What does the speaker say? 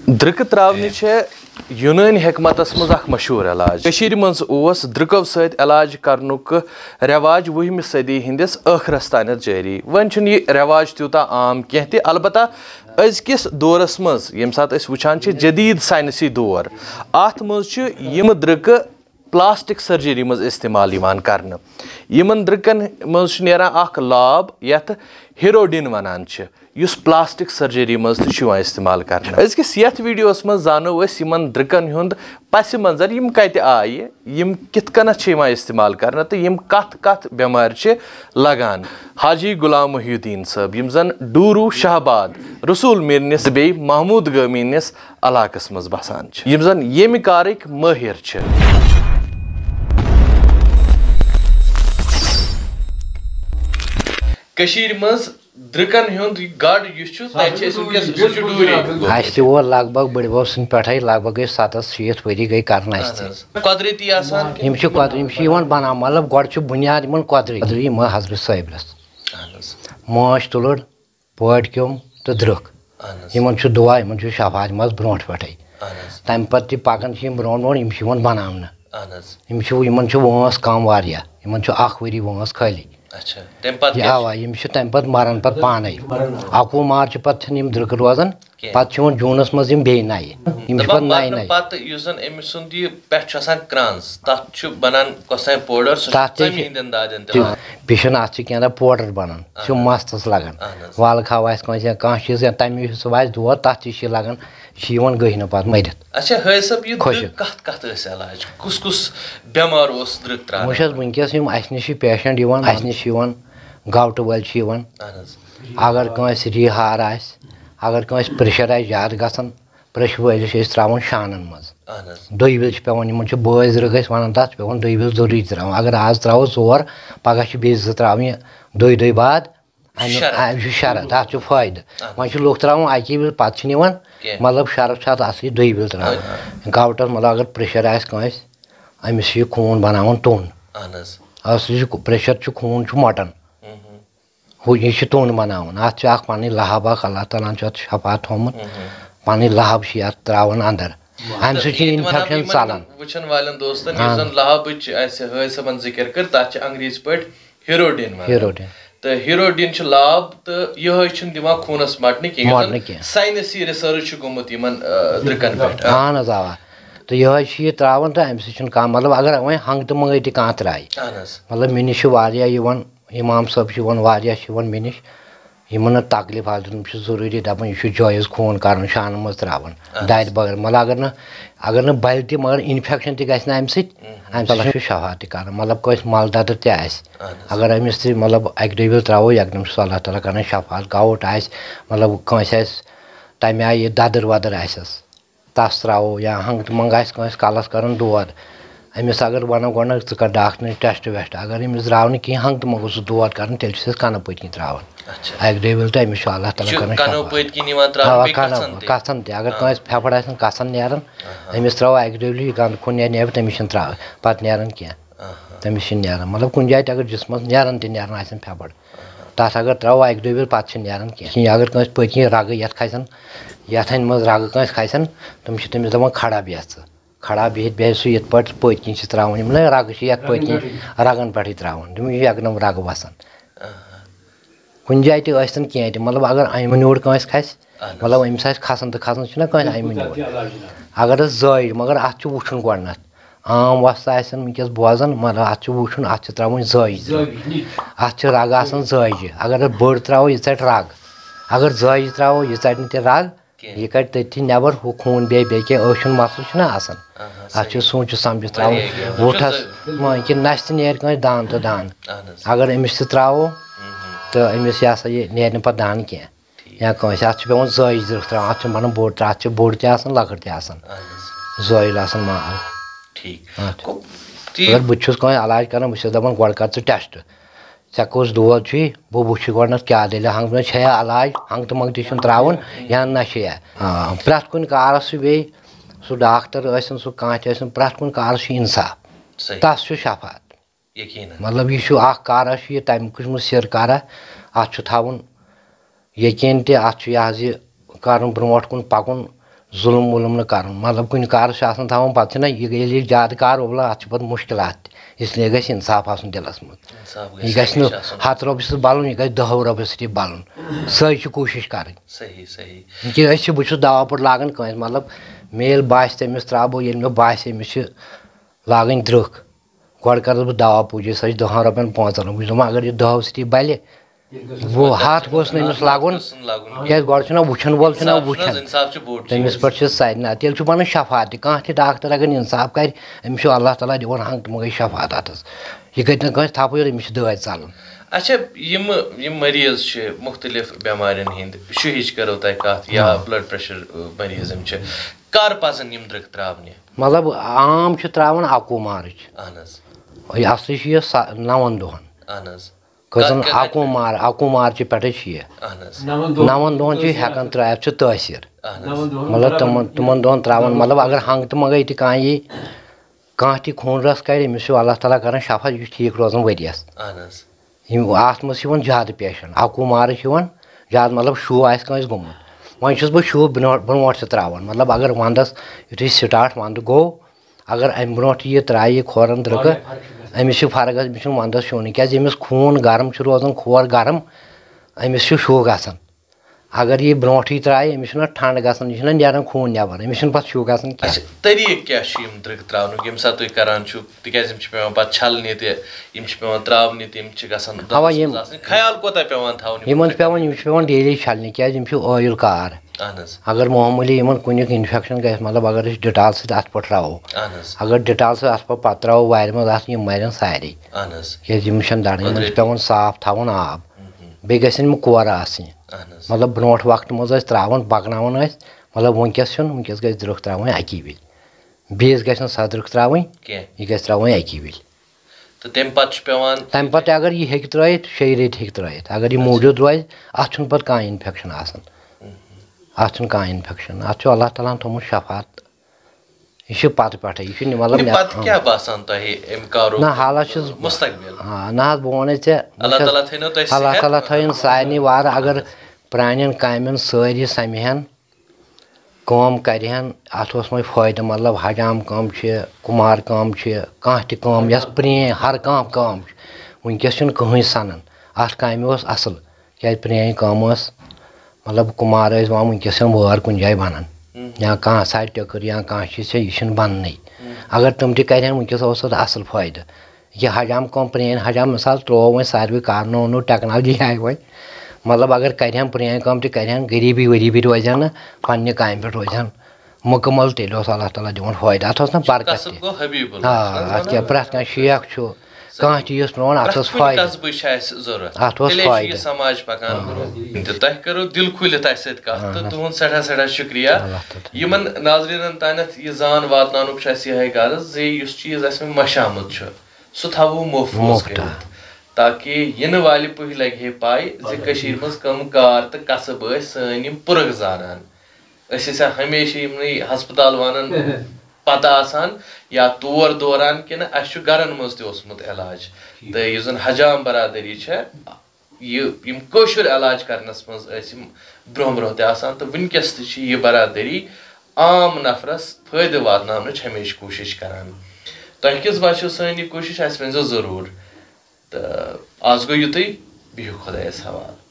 Druk travni छे यूनानी हिकमतस मज अख मशहूर इलाज कशीर मज ओस द्रुको सत इलाज करनुक रिवाज 20वीं सदी हिंदिस आखरस तानत जारी वन छुन यह रिवाज त्यूता आम कह ते अलबत्ता अजकिस दौरस मज यम सात अस वुछान छ जदीद साइंसी दौर अत मज छ यम द्रुक प्लास्टिक सर्जरी मज इस्तेमाल यिवान करन यमन द्रुकन मज छ नेरा अख लाब यथ हिरोडिन वनान छ युस प्लास्टिक सर्जरी मज त इस्तेमाल करन अजकिस यथ वीडियोस मज जानो अस यमन द्रुकन हुंद पस मंजर यम कत आये यम कित कनत छ यिवान इस्तेमाल करन तो यम कत कत बेमार छ लगान हाजी गुलाम मुहीउद्दीन साहब यम जन डूरू शाहबाद रसूल मीरनिस बे महमूद गमीनिस इलाकस मज बसान छ यम जन यम कारक माहिर छ कशीर मज द्रुकन हुंद गड युस छु तै छ उनके डूरे आस्ते वो लगभग बड़ बाब सिंह पेठै लगभग 7-7 वरी गई करन आस्ते कुदरती आसान यम छु कुदरती यम छु यवन बना मतलब गड छु बुनियाद यमन कुदरती यम हजरत साहिबस मोश तुलड़ पॉट क्योम तो द्रुक यमन छु दुआ यमन छु शफात मज ब्रोंठ पेठै तम पत्ति पाकन छु यम ब्रोंठ ब्रोंठ यम छु यवन बनावना यमन छु वंस कम वारिया यमन छु आख वरी वंस खाली अच्छा तम आवा यम छु तम पत मरन पत पाने 11 मार्च पत यम द्रुक रोजन पत छु जूनस मज यम बे नाय यम छु पत नाय नाय पत युसन एमिस सुंद ये पेठ छसान क्रांस तत छु बनान कोसाय पाउडर समी हिंदन दाजन ते बिशन आछ केंदा पाउडर बनन छु मस्तस लगन वाल खावास कोसे कां चीज तम सु वास दो तत छु लगन शीवन गहिन पत मरित अच्छा है सब ये कत कत इलाज कुस कुस बेमार ओस द्रुक त्रा मुशस वंकस यम असनिश पेशेंट यवन असनिश यवन गावट वल छु यवन अगर कस रिहार आस अगर कस प्रेशर आस ज्यादा गसन प्रेशर वल छ त्रावन शानन मज दोइबिल छ पेवन यमन छ बोज रगस वनन तत पेवन दोइबिल जरूरी त्रावन अगर आज त्राव जोर पगा छ बेज त्रावन दोइ बाद शरत तथ फायद वह लोग त्रावन अकि बिल पत निवन मतलब शरत छ असली दोइबिल त्रावन गावटस मतलब अगर प्रेशर आस कस अमिस यह खून बनावन तुन असली प्रेशर छ खून छ मटन हु यह तुन बनावन अत पन लहाब अल्लाह ताला शफा थोमुत पन लहाब त्रावन अंदर अम इन्फेक्शन चलान वुचन वालन दोस्तन यन लहाब सबन जिक्र कर तथ अंग्रेज पे हिरोडिन तो हिरोडिन छ लाब तो यह दिवा खूनस मटन कह साइंसी रिसर्च गोमुत यमन द्रुकन पे अहन आवा तो यह त्रावन तो अम सह मतलब अगर वह हंग तो मंगई तह कह त्राय मतलब मे निश इमाम साहब वन मे निश यमन तकलीफ आज जरूरी दपान यह जायज़ खून कर शान मज त्रावन दाद बगैर मतलब अगर न बल त मगर इन्फेक्शन तह गि अम सह शफा तक मतलब कस मल ददर तह अगर अमिस मतलब अक दोबिल त्रो यकदम अल्लाह ताला कर शफा गाउट मतलब कस तमें आय ददर वदर आसस तस त्रो या हंग मंग आस कलस कर दौद अमिस अगर वनो गोन च कर डॉक्टर टेस्ट वेस्ट अगर अमिस द्राव न कहीं हंग मंग सह दौद कर तेल कन पत्कि त्रावन अक दोबिल तो अमिस अल्लाह ताला कसन तह अगर कस फेफड़ आसन कसन नेरन अमिस त्रो अक दोबिल यह गंद खुन नेर तमिस त्रा पत नेरन कह तमिस नेरन मतलब कुन जाए अगर जिसमस नेरन तह आसन फेफड़ तथ अगर त्रो अक दोबिल पत नेरन कह अगर कस पत्कि रग ये खसन यथन मज रग कस खसन तमिस दपान खड़ा बेह खड़ा बिहित बे सह ये पत्कि त्रावन रग ये पत्कि रगन पे त्रावन तमिस एकदम रग वसान कुन जाए तन कह मतलब अगर अम न्योड़ कस खस मतलब अमिस खसन तो खसन कह अम न्योड़ अगर जाय मगर अत वुचन गोडनथ आम वस्त वस बोजान मतलब अत वुचन अत त्रावन जायज अत रग आसान जायज अगर बड़ त्रो यह ट रग अगर जायज त्रो यह ट न रग यह कड़ तथी नबर हु खून बे अशन मसल आसान अत सोच समझ त्रो वोठस कि नश नेर कह दान तो दान अगर अमिस त्रो तो अमिस यह नेर पे दान कह या कस अत पेवन जायज त्रा अत बन बोड़ अत बोड़ तक लकड़ तक जायल माल अगर बहुत कह इलाज कर बहुत दपान गोड़ कर टेस्ट ऐ कस दौद छु बह वुच गोडनथ क्या दल हंग छया इलाज हंग तो मंग तह त्रावन या नशे प्रथ कुन कारस बे सह डॉक्टर सह कह प्रथ कुन कारस इंसाफ तस शफात मतलब यह कारस यह तम किस्म सिर कारा अत थवन यकीन तह अत यह कर ब्रोट कुन पकुन ظُلم وُلم نہٕ کَرُن مطلب کُنہِ کارَس چھِ آسان تھاوُن پَتہٕ چھِنہ ییٚلہِ یہِ زیادٕ کار وۄبلا اَتھ چھِ پَتہٕ مُشکِلات تہِ اِسلیے گژھِ اِنصاف آسُن دِلَس منٛز یہِ گژھِ نہٕ 100 رۄپیہِ سۭتۍ بَلُن یہِ گژھِ 10 رۄپیہِ سۭتی بَلُن سۄے چھِ کوٗشِش کَرٕنۍ کہِ أسۍ چھِ بہٕ چھُس دوا پھوٚٹ لاگان کٲنٛسہِ مطلب مےٚ ییٚلہِ باسہِ تٔمِس ترٛاوٕ بہٕ ییٚلہِ مےٚ باسہِ أمِس چھِ لاگٕنۍ درٛوٚکھ گۄڈٕ کَرَس بہٕ دوا پوٗجی سۄ چھِ 10 رۄپیَن 15 رۄپیہِ بہٕ چھُس دَپان اگر یہِ 10 سۭتی بَلہِ ہَتھ گوٚژھ نہٕ أمِس لَگُن کیٛازِ گۄڈٕ چھُنہ وٕچھَن وول چھُنہ وٕچھان تٔمِس پٮ۪ٹھ چھِ سارنٕے تیٚلہِ چھُ بَنان شفات تہِ کانٛہہ تہِ ڈاکٹر اگر اِنصاف کَرِ أمِس چھُ اللہ تعالیٰ دِوان ہنٛگ تہٕ منٛگے شفات اَتھَس یہِ کَتہِ نہٕ کٲنٛسہِ تھَپٲرۍ أمِس چھِ دٲدۍ ژَلان اچھا یِم مٔریٖض چھِ مُختلِف بٮ۪مارٮ۪ن ہِنٛدۍ شُہِچ کَرو تۄہہِ کَتھ یا بٕلَڈ پرٛٮ۪شَر مٔریٖض یِم چھِ کَر پَزَن یِم درٕٛکھ ترٛاونہِ مطلب عام چھِ ترٛاوان 21 مارٕچ اہن حظ اَصلی چھِ یہِ 9 دۄہَن اہن حظ کھٔژَن 21 مارچہِ پٮ۪ٹھَے چھِ یہِ اہن حظ 9 دۄہَن چھِ ہٮ۪کان ترٛٲوِتھ چھِ تٲثیٖر مطلب تِمَن دۄہَن ترٛاوان مطلب اگر ہنٛگ تہٕ منٛگَے تہِ کانٛہہ یی کانٛہہ تہِ خوٗن رَس کَرِ أمِس چھُ اللہ تعالیٰ کَران شفا یہِ چھُ ٹھیٖک روزان ؤرِیَس اہن حظ اَتھ منٛز چھِ یِوان زیادٕ پیشَنٹ 21 مارٕچ یِوان زیادٕ مطلب شُہ آسہِ کٲنٛسہِ گوٚمُت وۄنۍ چھُس بہٕ شُہ برونٛٹھ تہِ ترٛاوان مطلب اگر وَنٛدَس یُتھُے سِٹاٹ وَنٛدٕ گوٚو اگر اَمہِ برونٛٹھ یہِ ترٛایہِ کھورَن درٕٛکہٕ أمِس چھِ فرق گژھِ أمِس چھُنہٕ وَنٛدَس شونٕے کیٛازِ ییٚمِس خوٗن گرم چھُ روزان کھور گرم أمِس چھُ شُہ گژھان اگر یہِ برونٛٹھٕے ترٛایہِ أمِس چھُنہ ٹھنٛڈ گژھان یہِ چھُنہ نیران خوٗن نٮ۪بَر أمِس چھُنہٕ پَتہٕ شُہ گژھان کینٛہہ طریٖقہٕ کیٛاہ چھُ یِم درٕٛکھ ترٛاونُک ییٚمہِ ساتہٕ تُہۍ کَران چھُو تِکیٛازِ یِم چھِ پٮ۪وان پَتہٕ چھَلنہِ تہِ یِم چھِ پٮ۪وان ترٛاونہِ تہِ یِم چھِ گژھان خیال کوتاہ پٮ۪وان تھاوُن یِمَن چھِ پٮ۪وان ڈیلی چھَلنہِ کیٛازِ یِم چھِ ٲیُل کار اہن حظ اگر معموٗلی یِمَن کُنیُک اِنفٮ۪کشَن گژھِ مطلب اگر أسۍ ڈِٹال سۭتۍ اَتھ پٮ۪ٹھ ترٛاوو اگر ڈِٹال سۭتۍ اَتھ پٮ۪ٹھ ترٛاوو وارِ منٛز اَتھ یِم مَرن سارے کیٛازِ یِم چھَنہٕ دَران یِمَن چھِ پٮ۪وان صاف تھاوُن آب بیٚیہِ گژھن یِم کورٕ آسٕنۍ مطلب برونٛٹھ وقتہٕ منٛز ٲسۍ ترٛاوان پَکناوان ٲسۍ مطلب وٕنکٮ۪س چھُنہٕ وٕنکٮ۪س گژھِ درٕٛکھ ترٛاوٕنۍ اَکی وِزِ بیٚیِس گژھِ نہٕ سۄ درٕٛکھ ترٛاوٕنۍ یہِ گژھِ ترٛاوٕنۍ اَکی وِزِ تہٕ تَمہِ پَتہٕ چھُ پٮ۪وان تَمہِ پَتہٕ اگر یہِ ہیٚکہِ ترٛٲیِتھ 6 رٮ۪تۍ ہیٚکہِ ترٛٲیِتھ اگر یہِ موٗجوٗد روزِ اَتھ چھُنہٕ پَتہٕ کانٛہہ اِنفٮ۪کشَن آسان اَتھ چھُنہٕ کانٛہہ اِنفٮ۪کشَن اَتھ چھُ اللہ تعالیٰ ہَن تھوٚمُت شفات یہِ چھُ پَتہٕ پٮ۪ٹھَے یہِ چھُ مطلب نہ حالات چھُس نہ حظ بہٕ وَنَے ژےٚ اللہ تعالیٰ تھٲیِن سارنٕے وارٕ اگر پرٛانٮ۪ن کامٮ۪ن سٲری سَمہِ کٲم کَرِ ہن اَتھ اوس وۄنۍ فٲیدٕ مطلب حجام کٲم چھِ کُمار کٲم چھِ کانٛہہ تہِ کٲم یۄس پرٛٲنۍ ہر کانٛہہ کٲم چھِ وٕنکٮ۪س چھُنہٕ کٕہٕنۍ سَنان اَتھ کامہِ اوس اَصٕل کیٛازِ پرٛٲنۍ کٲم ٲس مطلب کُمار ٲسۍ وَوان وٕنکٮ۪س چھَنہٕ وٲر کُنہِ جایہِ بَنان یا کانٛہہ سَرِ ٹِکٕر یا کانٛہہ چیٖز چھےٚ یہِ چھِنہٕ بَننٕے اگر تِم تہِ کَرِ ہن وٕنکٮ۪س اوس اَتھ اَصٕل فٲیدٕ یہِ حجام کٲم پرٛٲنۍ حجام مِثال ترٛوو وۄنۍ ساروٕے کَرنوو ٹٮ۪کنالجی آیہِ وۄنۍ مطلب اگر کَرِ ہن پرٛٲنۍ کٲم تہِ کَرِ ہن غریٖبی ؤریٖبی روزِ ہن نہٕ پنٛنہِ کامہِ پٮ۪ٹھ روزِ ہن مُکمل تیٚلہِ اوس اللہ تعالیٰ دِوان فٲیدٕ اَتھ اوس نہ برکت تہِ اَتھ کیٛاہ پرٛٮ۪تھ کانٛہہ شیخ چھُ کانٛہہ چیٖز پرٛون اَتھ اوس فٲیدٕ اَتھ اوس فٲیدٕ سماج پَکان برونٛہہ تۄہہِ کٔرٕو دِل کھوٗلِتھ اَسہِ سۭتۍ کَتھ تہٕ تُہُنٛد سٮ۪ٹھاہ سٮ۪ٹھاہ شُکریہ یِمن ناظریٖنن تانٮ۪تھ یہِ زان واتناونُک چھُ اَسہِ یِہوٚے غرض زِ یُس چیٖز اَسہِ وۄنۍ مشیٛومُت چھُ سُہ تھاوو محفوٗظ کٔرِتھ تاکہِ یِنہٕ والہِ پُہہِ لگہِ ہے پاے زِ کٔشیٖرِ منٛز کٕم کار تہٕ کَسٕب ٲسۍ سٲنۍ یِم پُرکھ زانان أسۍ ٲسۍ ہمیشہِ یِمنٕے ہسپتال والٮ۪ن پتہ آسان یا تور دوران کِنہٕ اَسہِ چھُ گرن منٛز تہِ اوسمُت علاج تہٕ یُس زن حجام برادٔری چھےٚ یِم کٲشُر علاج کرنس منٛز ٲسۍ یِم برونٛہہ برونٛہہ تہِ آسان تہٕ وٕنکیٚس تہِ چھِ یہِ برادٔری عام نفرس فٲیدٕ واتناونٕچ ہمیشہِ کوٗشِش کران تۄہہِ کِژھ باسیو سٲنۍ یہِ کوٗشِش اَسہِ ؤنۍزیو ضروٗر تہٕ آز گوٚو یُتُے بِہِو خۄدایس حوالہٕ